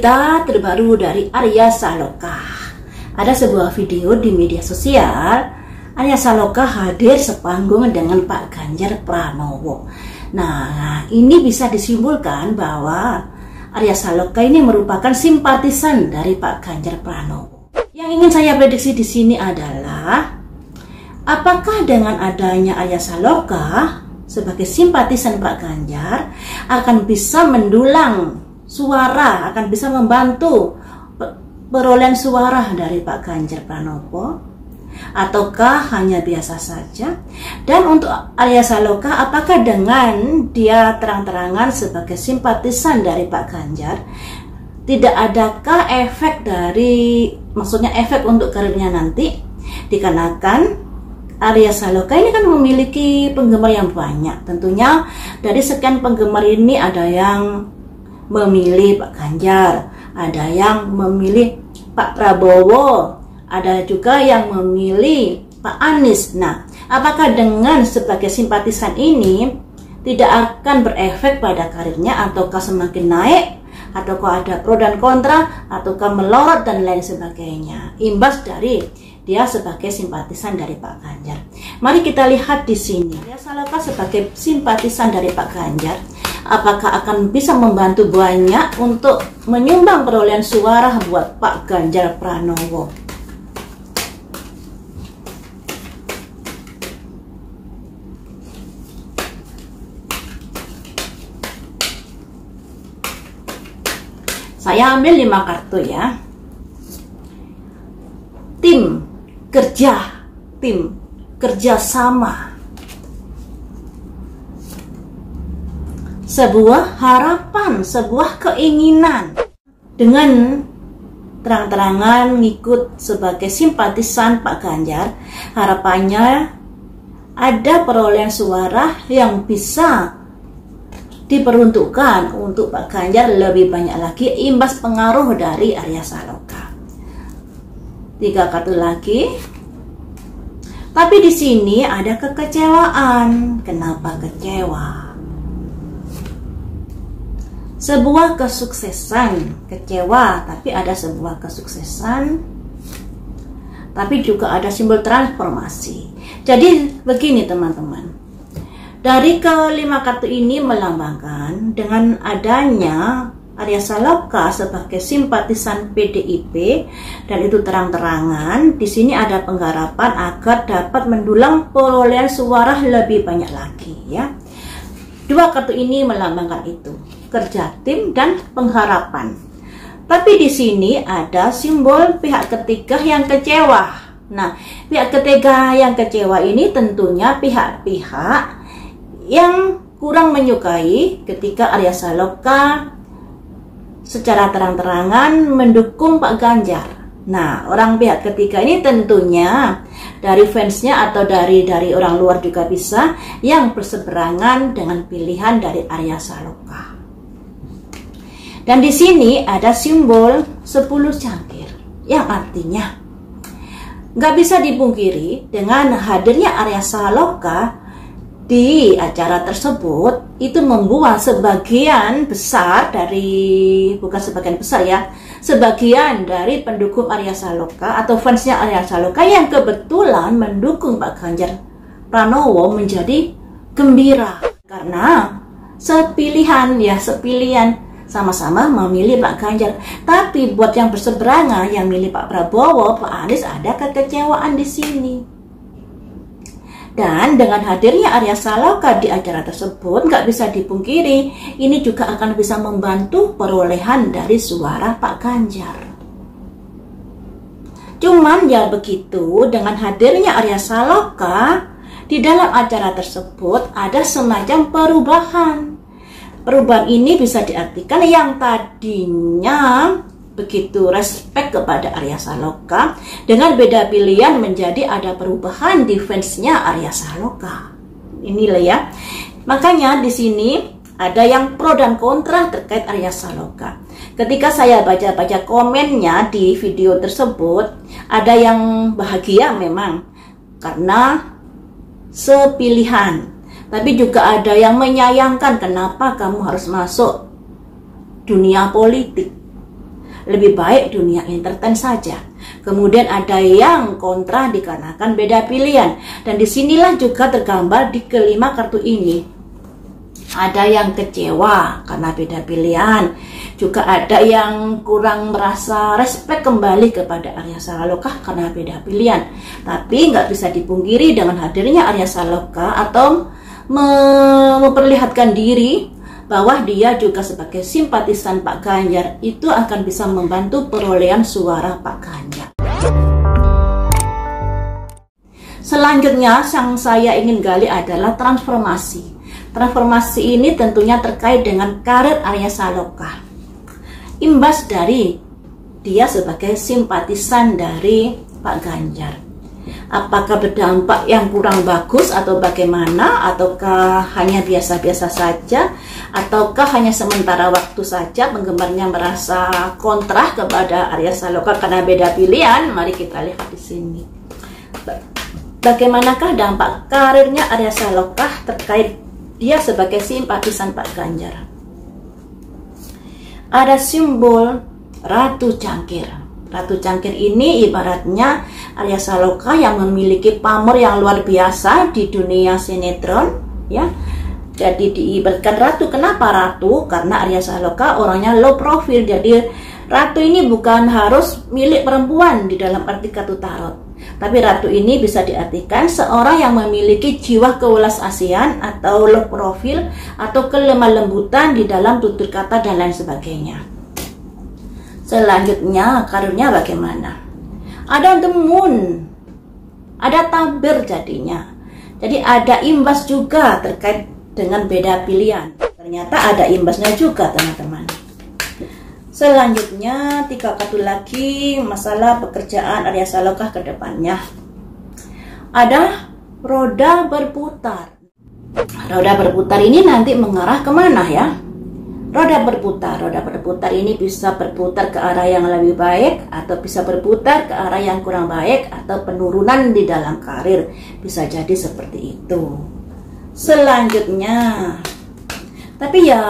Berita terbaru dari Arya Saloka. Ada sebuah video di media sosial, Arya Saloka hadir sepanggung dengan Pak Ganjar Pranowo. Nah, ini bisa disimpulkan bahwa Arya Saloka ini merupakan simpatisan dari Pak Ganjar Pranowo. Yang ingin saya prediksi di sini adalah, apakah dengan adanya Arya Saloka sebagai simpatisan Pak Ganjar akan bisa mendulang suara, akan bisa membantu perolehan suara dari Pak Ganjar Pranowo, ataukah hanya biasa saja? Dan untuk Arya Saloka, apakah dengan dia terang-terangan sebagai simpatisan dari Pak Ganjar, tidak adakah efek dari, maksudnya efek untuk karirnya nanti? Dikarenakan Arya Saloka ini kan memiliki penggemar yang banyak. Tentunya dari sekian penggemar ini ada yang memilih Pak Ganjar, ada yang memilih Pak Prabowo, ada juga yang memilih Pak Anies. Nah, apakah dengan sebagai simpatisan ini tidak akan berefek pada karirnya, ataukah semakin naik, ataukah ada pro dan kontra, ataukah melorot dan lain sebagainya, imbas dari dia sebagai simpatisan dari Pak Ganjar. Mari kita lihat di sini. Arya Saloka sebagai simpatisan dari Pak Ganjar, apakah akan bisa membantu banyak untuk menyumbang perolehan suara buat Pak Ganjar Pranowo? Saya ambil 5 kartu ya. Tim kerja sama, sebuah harapan, sebuah keinginan. Dengan terang-terangan ngikut sebagai simpatisan Pak Ganjar, harapannya ada perolehan suara yang bisa diperuntukkan untuk Pak Ganjar lebih banyak lagi, imbas pengaruh dari Arya Saloka. 3 kartu lagi. Tapi di sini ada kekecewaan. Kenapa kecewa? Sebuah kesuksesan, kecewa, tapi ada sebuah kesuksesan, tapi juga ada simbol transformasi. Jadi begini teman-teman, dari kelima kartu ini melambangkan dengan adanya Arya Saloka sebagai simpatisan PDIP, dan itu terang-terangan. Di sini ada pengharapan agar dapat mendulang perolehan suara lebih banyak lagi ya. 2 kartu ini melambangkan itu, kerja tim dan pengharapan. Tapi di sini ada simbol pihak ketiga yang kecewa. Nah, pihak ketiga yang kecewa ini tentunya pihak-pihak yang kurang menyukai ketika Arya Saloka secara terang-terangan mendukung Pak Ganjar. Nah, orang pihak ketiga ini tentunya dari fansnya atau dari orang luar juga bisa, yang berseberangan dengan pilihan dari Arya Saloka. Dan di sini ada simbol 10 cangkir, yang artinya nggak bisa dipungkiri dengan hadirnya Arya Saloka di acara tersebut, itu membuat sebagian besar dari, bukan sebagian besar ya, sebagian dari pendukung Arya Saloka atau fansnya Arya Saloka yang kebetulan mendukung Pak Ganjar Pranowo menjadi gembira, karena sepilihan sama-sama memilih Pak Ganjar. Tapi buat yang berseberangan, yang milih Pak Prabowo, Pak Anies, ada kekecewaan di sini. Dan dengan hadirnya Arya Saloka di acara tersebut, nggak bisa dipungkiri, ini juga akan bisa membantu perolehan dari suara Pak Ganjar. Cuman ya begitu, dengan hadirnya Arya Saloka di dalam acara tersebut ada semacam perubahan. Perubahan ini bisa diartikan yang tadinya begitu respect kepada Arya Saloka, dengan beda pilihan menjadi ada perubahan di fansnya Arya Saloka. Inilah ya. Makanya di sini ada yang pro dan kontra terkait Arya Saloka. Ketika saya baca-baca komennya di video tersebut, ada yang bahagia memang karena sepilihan, tapi juga ada yang menyayangkan kenapa kamu harus masuk dunia politik. lebih baik dunia entertain saja. Kemudian ada yang kontra dikarenakan beda pilihan. Dan disinilah juga tergambar di kelima kartu ini. Ada yang kecewa karena beda pilihan. Juga ada yang kurang merasa respect kembali kepada Arya Saloka karena beda pilihan. Tapi nggak bisa dipungkiri dengan hadirnya Arya Saloka atau memperlihatkan diri bahwa dia juga sebagai simpatisan Pak Ganjar itu akan bisa membantu perolehan suara Pak Ganjar. Selanjutnya yang saya ingin gali adalah transformasi. Transformasi ini tentunya terkait dengan karir Arya Saloka. Imbas dari dia sebagai simpatisan dari Pak Ganjar. Apakah berdampak yang kurang bagus atau bagaimana, ataukah hanya biasa-biasa saja, ataukah hanya sementara waktu saja penggemarnya merasa kontra kepada Arya Saloka karena beda pilihan? Mari kita lihat di sini. Bagaimanakah dampak karirnya Arya Saloka terkait dia sebagai simpatisan Pak Ganjar? Ada simbol Ratu Cangkir. Ratu Cangkir ini ibaratnya Arya Saloka yang memiliki pamor yang luar biasa di dunia sinetron, ya. Jadi diibaratkan ratu. Kenapa ratu? Karena Arya Saloka orangnya low profile. Jadi ratu ini bukan harus milik perempuan di dalam arti kartu tarot. Tapi ratu ini bisa diartikan seorang yang memiliki jiwa kewelas-asian atau low profile atau kelemah lembutan di dalam tutur kata dan lain sebagainya. Selanjutnya karirnya bagaimana? Ada the moon, ada tabir jadinya. Jadi ada imbas juga terkait dengan beda pilihan. Ternyata ada imbasnya juga teman-teman. Selanjutnya 3 kartu lagi masalah pekerjaan Arya Saloka ke depannya. Ada roda berputar. Roda berputar ini nanti mengarah kemana ya? Roda berputar ini bisa berputar ke arah yang lebih baik atau bisa berputar ke arah yang kurang baik atau penurunan di dalam karir. Bisa jadi seperti itu. Selanjutnya, tapi ya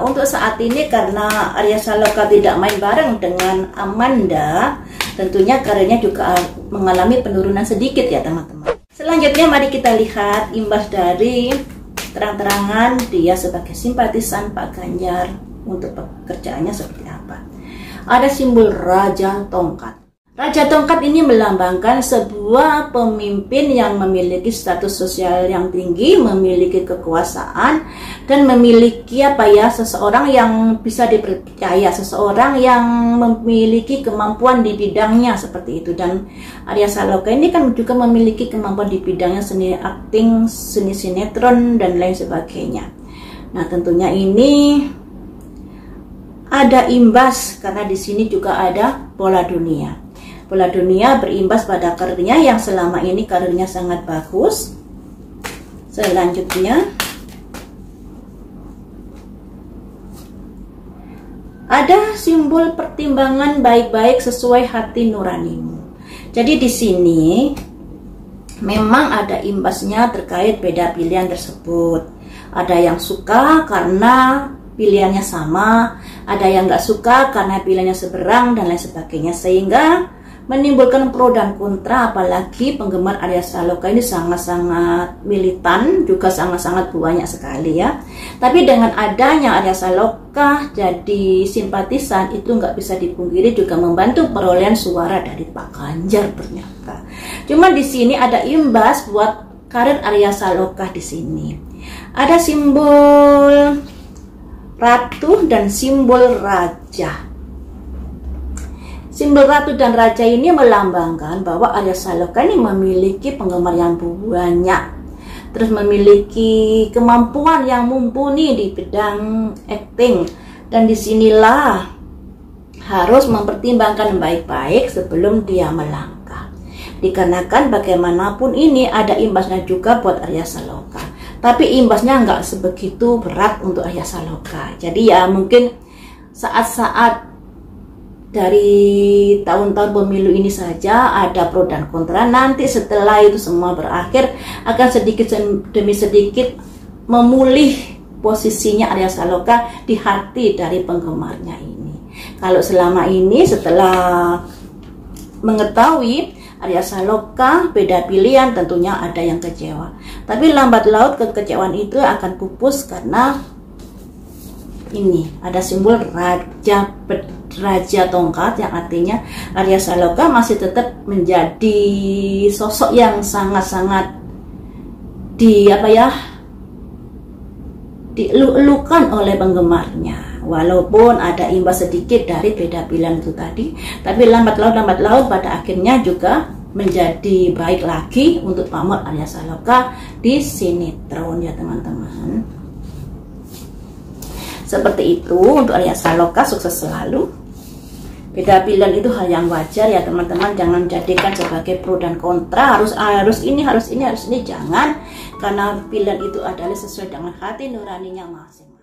untuk saat ini karena Arya Saloka tidak main bareng dengan Amanda, tentunya karirnya juga mengalami penurunan sedikit ya teman-teman. Selanjutnya mari kita lihat imbas dari terang-terangan dia sebagai simpatisan Pak Ganjar untuk pekerjaannya seperti apa. Ada simbol Raja Tongkat. Raja Tongkat ini melambangkan sebuah pemimpin yang memiliki status sosial yang tinggi, memiliki kekuasaan, dan memiliki seseorang yang bisa dipercaya, seseorang yang memiliki kemampuan di bidangnya seperti itu. Dan Arya Saloka ini kan juga memiliki kemampuan di bidangnya seni akting, seni sinetron, dan lain sebagainya. Nah tentunya ini ada imbas karena di sini juga ada bola dunia. Bola dunia berimbas pada karirnya yang selama ini karirnya sangat bagus. Selanjutnya ada simbol pertimbangan baik-baik sesuai hati nuranimu. Jadi di sini memang ada imbasnya terkait beda pilihan tersebut. Ada yang suka karena pilihannya sama, ada yang nggak suka karena pilihannya seberang dan lain sebagainya, sehingga menimbulkan pro dan kontra. Apalagi penggemar Arya Saloka ini sangat-sangat militan, juga sangat-sangat banyak sekali ya. Tapi dengan adanya Arya Saloka jadi simpatisan itu nggak bisa dipungkiri juga membantu perolehan suara dari Pak Ganjar ternyata. Cuma di sini ada imbas buat karir Arya Saloka di sini. Ada simbol ratu dan simbol raja. Simbol ratu dan raja ini melambangkan bahwa Arya Saloka ini memiliki penggemar yang banyak, terus memiliki kemampuan yang mumpuni di bidang acting, dan disinilah harus mempertimbangkan baik-baik sebelum dia melangkah. Dikarenakan bagaimanapun ini ada imbasnya juga buat Arya Saloka, tapi imbasnya nggak sebegitu berat untuk Arya Saloka. Jadi ya mungkin saat-saat dari tahun-tahun pemilu ini saja ada pro dan kontra. Nanti setelah itu semua berakhir akan sedikit demi sedikit memulih posisinya Arya Saloka di hati dari penggemarnya ini. Kalau selama ini setelah mengetahui Arya Saloka beda pilihan, tentunya ada yang kecewa. Tapi lambat laun kekecewaan itu akan pupus karena ini ada simbol raja tongkat, yang artinya Arya Saloka masih tetap menjadi sosok yang sangat-sangat dieluk-elukan oleh penggemarnya, walaupun ada imbas sedikit dari beda pilihan itu tadi, tapi lambat laun pada akhirnya juga menjadi baik lagi untuk pamor Arya Saloka di sinetron ya teman-teman. Seperti itu untuk Arya Saloka, sukses selalu. Beda pilihan itu hal yang wajar ya teman-teman, jangan jadikan sebagai pro dan kontra, harus ini, jangan, karena pilihan itu adalah sesuai dengan hati nuraninya masing-masing.